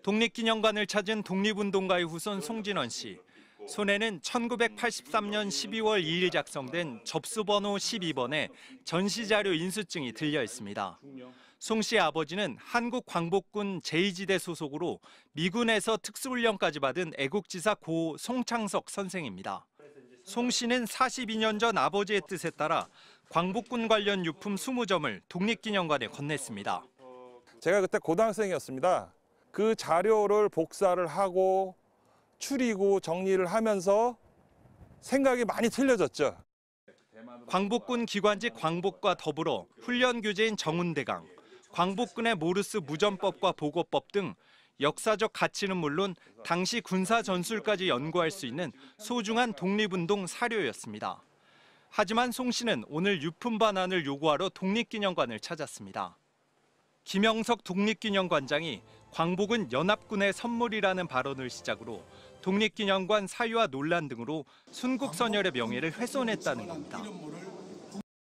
독립기념관을 찾은 독립운동가의 후손 송진원 씨. 손에는 1983년 12월 2일 작성된 접수번호 12번의 전시자료 인수증이 들려 있습니다. 송 씨의 아버지는 한국 광복군 제2지대 소속으로 미군에서 특수훈련까지 받은 애국지사 고 송창석 선생입니다. 송 씨는 42년 전 아버지의 뜻에 따라 광복군 관련 유품 20점을 독립기념관에 건넸습니다. 제가 그때 고등학생이었습니다. 그 자료를 복사를 하고 추리고 정리를 하면서 생각이 많이 틀려졌죠. 광복군 기관직 광복과 더불어 훈련 교재인 정훈대강, 광복군의 모르스 무전법과 보고법 등 역사적 가치는 물론 당시 군사 전술까지 연구할 수 있는 소중한 독립운동 사료였습니다. 하지만 송 씨는 오늘 유품 반환을 요구하러 독립기념관을 찾았습니다. 김영석 독립기념관장이 광복은 연합군의 선물이라는 발언을 시작으로 독립기념관 사유와 논란 등으로 순국선열의 명예를 훼손했다는 겁니다.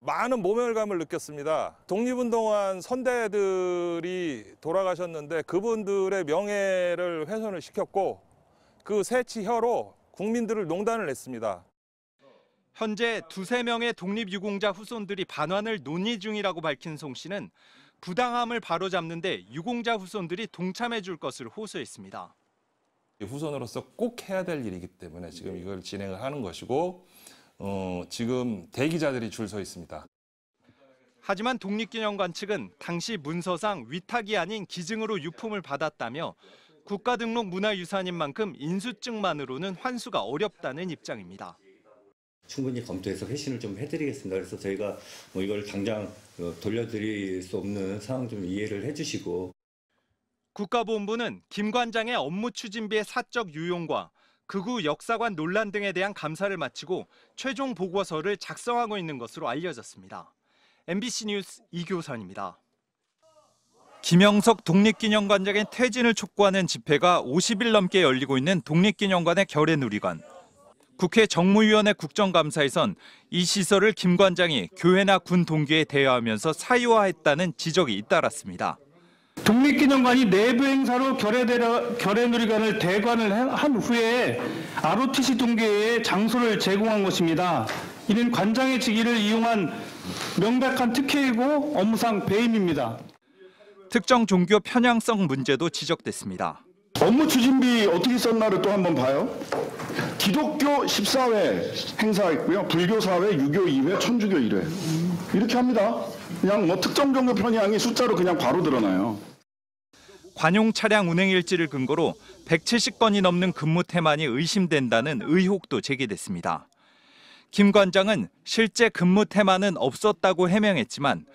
많은 모멸감을 느꼈습니다. 독립운동한 선대들이 돌아가셨는데 그분들의 명예를 훼손을 시켰고 그 세치혀로 국민들을 농단을 했습니다. 현재 2~3명의 독립유공자 후손들이 반환을 논의 중이라고 밝힌 송 씨는 부당함을 바로잡는 데 유공자 후손들이 동참해 줄 것을 호소했습니다. 후손으로서 꼭 해야 될 일이기 때문에 지금 이걸 진행을 하는 것이고 지금 대기자들이 줄 서 있습니다. 하지만 독립기념관 측은 당시 문서상 위탁이 아닌 기증으로 유품을 받았다며 국가등록 문화유산인 만큼 인수증만으로는 환수가 어렵다는 입장입니다. 충분히 검토해서 회신을 좀 해드리겠습니다. 그래서 저희가 이걸 당장 돌려드릴 수 없는 상황 좀 이해를 해주시고. 국가보훈부는 김 관장의 업무 추진비의 사적 유용과 극우 역사관 논란 등에 대한 감사를 마치고 최종 보고서를 작성하고 있는 것으로 알려졌습니다. MBC 뉴스 이교선입니다. 김영석 독립기념관장의 퇴진을 촉구하는 집회가 50일 넘게 열리고 있는 독립기념관의 결의누리관. 국회 정무위원회 국정감사에선 이 시설을 김 관장이 교회나 군 동기에 대여하면서 사유화했다는 지적이 잇따랐습니다. 독립기념관이 내부 행사로 결의누리관을 대관을 한 후에 ROTC 동계에 장소를 제공한 것입니다. 이는 관장의 직위를 이용한 명백한 특혜이고 업무상 배임입니다. 특정 종교 편향성 문제도 지적됐습니다. 업무 추진비 어떻게 썼나를 또 한번 봐요. 기독교 14회 행사했고요. 불교 4회, 유교 2회, 천주교 1회. 이렇게 합니다. 그냥 특정 종교 편향이 숫자로 그냥 바로 드러나요. 관용 차량 운행 일지를 근거로 170건이 넘는 근무 태만이 의심된다는 의혹도 제기됐습니다. 김 관장은 실제 근무 태만은 없었다고 해명했지만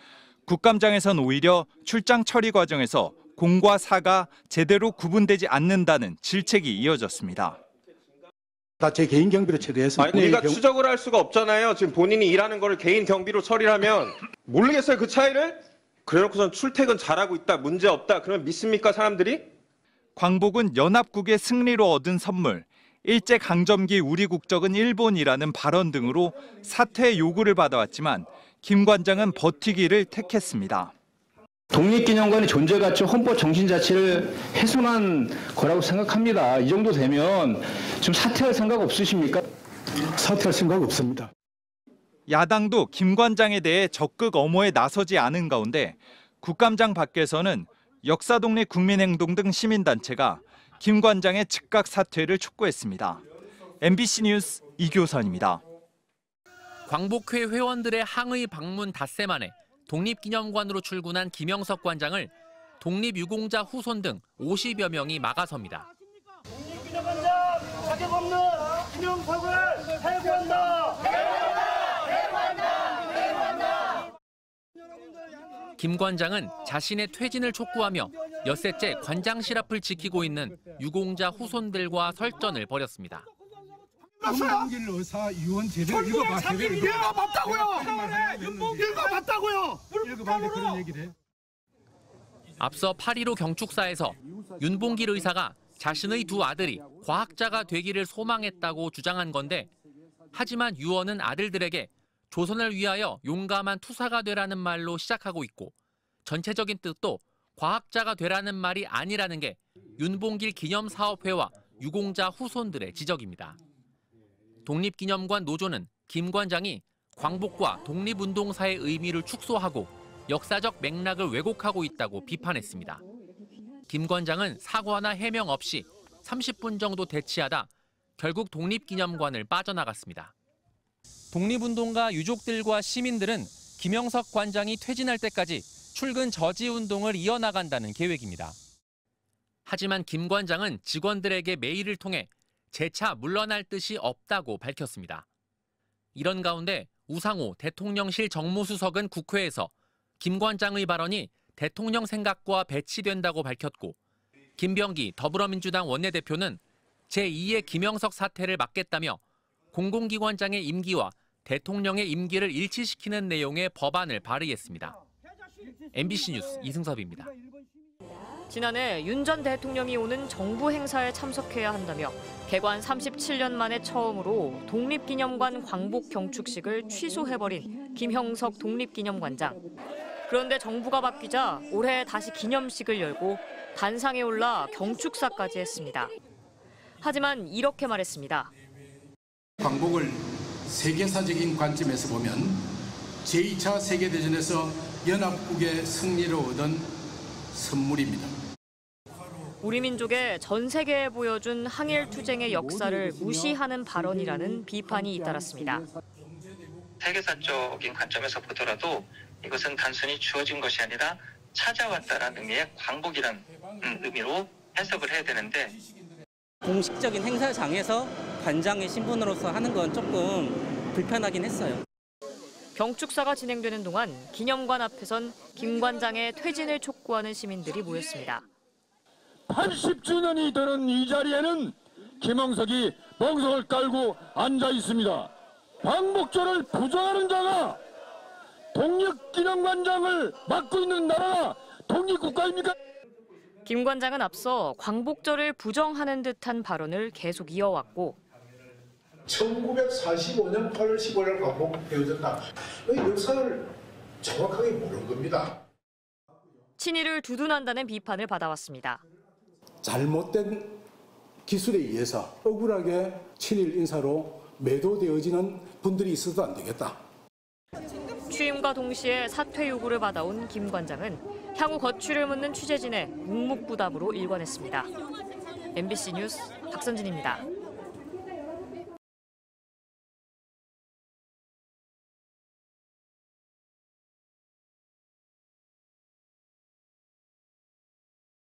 국감장에선 오히려 출장 처리 과정에서 공과 사가 제대로 구분되지 않는다는 질책이 이어졌습니다. 다 제 개인 경비로 처리했습니다. 우리가 추적을 할 수가 없잖아요. 지금 본인이 일하는 거를 개인 경비로 처리를 하면 모르겠어요, 그 차이를? 그래놓고선 출퇴근 잘하고 있다, 문제 없다, 그러면 믿습니까, 사람들이? 광복은 연합국의 승리로 얻은 선물, 일제강점기 우리 국적은 일본이라는 발언 등으로 사퇴 요구를 받아왔지만 김 관장은 버티기를 택했습니다. 독립기념관의 존재 가치, 헌법 정신 자체를 훼손한 거라고 생각합니다. 이 정도 되면 좀 사퇴할 생각 없으십니까? 사퇴할 생각 없습니다. 야당도 김 관장에 대해 적극 엄호에 나서지 않은 가운데 국감장 밖에서는 역사독립 국민행동 등 시민단체가 김 관장의 즉각 사퇴를 촉구했습니다. MBC 뉴스 이교선입니다. 광복회 회원들의 항의 방문 닷새 만에 독립기념관으로 출근한 김영석 관장을 독립유공자 후손 등 50여 명이 막아섭니다. 독립기념관장 자격 없는 김영석을 해고한다. 김 관장은 자신의 퇴진을 촉구하며 엿새째 관장실 앞을 지키고 있는 유공자 후손들과 설전을 벌였습니다. 윤봉길 의사 유언 제대로 읽어봤다고요. 읽어봤다고요. 읽어봤는데 그런 얘기를 해. 앞서 8.15 경축사에서 윤봉길 의사가 자신의 두 아들이 과학자가 되기를 소망했다고 주장한 건데 하지만 유언은 아들들에게 조선을 위하여 용감한 투사가 되라는 말로 시작하고 있고 전체적인 뜻도 과학자가 되라는 말이 아니라는 게 윤봉길 기념사업회와 유공자 후손들의 지적입니다. 독립기념관 노조는 김 관장이 광복과 독립운동사의 의미를 축소하고 역사적 맥락을 왜곡하고 있다고 비판했습니다. 김 관장은 사과나 해명 없이 30분 정도 대치하다 결국 독립기념관을 빠져나갔습니다. 독립운동가 유족들과 시민들은 김영석 관장이 퇴진할 때까지 출근 저지 운동을 이어나간다는 계획입니다. 하지만 김 관장은 직원들에게 메일을 통해 재차 물러날 뜻이 없다고 밝혔습니다. 이런 가운데 우상호 대통령실 정무수석은 국회에서 김 관장의 발언이 대통령 생각과 배치된다고 밝혔고, 김병기 더불어민주당 원내대표는 제2의 김영석 사태를 막겠다며 공공기관장의 임기와 대통령의 임기를 일치시키는 내용의 법안을 발의했습니다. MBC 뉴스 이승섭입니다. 지난해 윤 전 대통령이 오는 정부 행사에 참석해야 한다며 개관 37년 만에 처음으로 독립기념관 광복 경축식을 취소해버린 김형석 독립기념관장. 그런데 정부가 바뀌자 올해 다시 기념식을 열고 단상에 올라 경축사까지 했습니다. 하지만 이렇게 말했습니다. 광복을 세계사적인 관점에서 보면 제2차 세계대전에서 연합국의 승리로 얻은 선물입니다. 우리 민족의 전 세계에 보여준 항일 투쟁의 역사를 무시하는 발언이라는 비판이 잇따랐습니다. 세계사적인 관점에서 보더라도 이것은 단순히 주어진 것이 아니라 찾아왔다라는 의미의 광복이라는 의미로 해석을 해야 되는데, 공식적인 행사장에서 관장의 신분으로서 하는 건 조금 불편하긴 했어요. 경축사가 진행되는 동안 기념관 앞에선 김 관장의 퇴진을 촉구하는 시민들이 모였습니다. 80주년이 되는 이 자리에는 김영석이 멍석을 깔고 앉아 있습니다. 광복절을 부정하는 자가 독립기념관장을 맡고 있는 나라가 독립국가입니까? 김 관장은 앞서 광복절을 부정하는 듯한 발언을 계속 이어왔고, 1945년 8월 15일 광복 되어졌다. 역사를 정확하게 모르는 겁니다. 친일을 두둔한다는 비판을 받아왔습니다. 잘못된 기술에 의해서 억울하게 친일 인사로 매도되어지는 분들이 있어도 안 되겠다. 취임과 동시에 사퇴 요구를 받아온 김 관장은 향후 거취를 묻는 취재진의 묵묵부답으로 일관했습니다. MBC 뉴스 박선진입니다.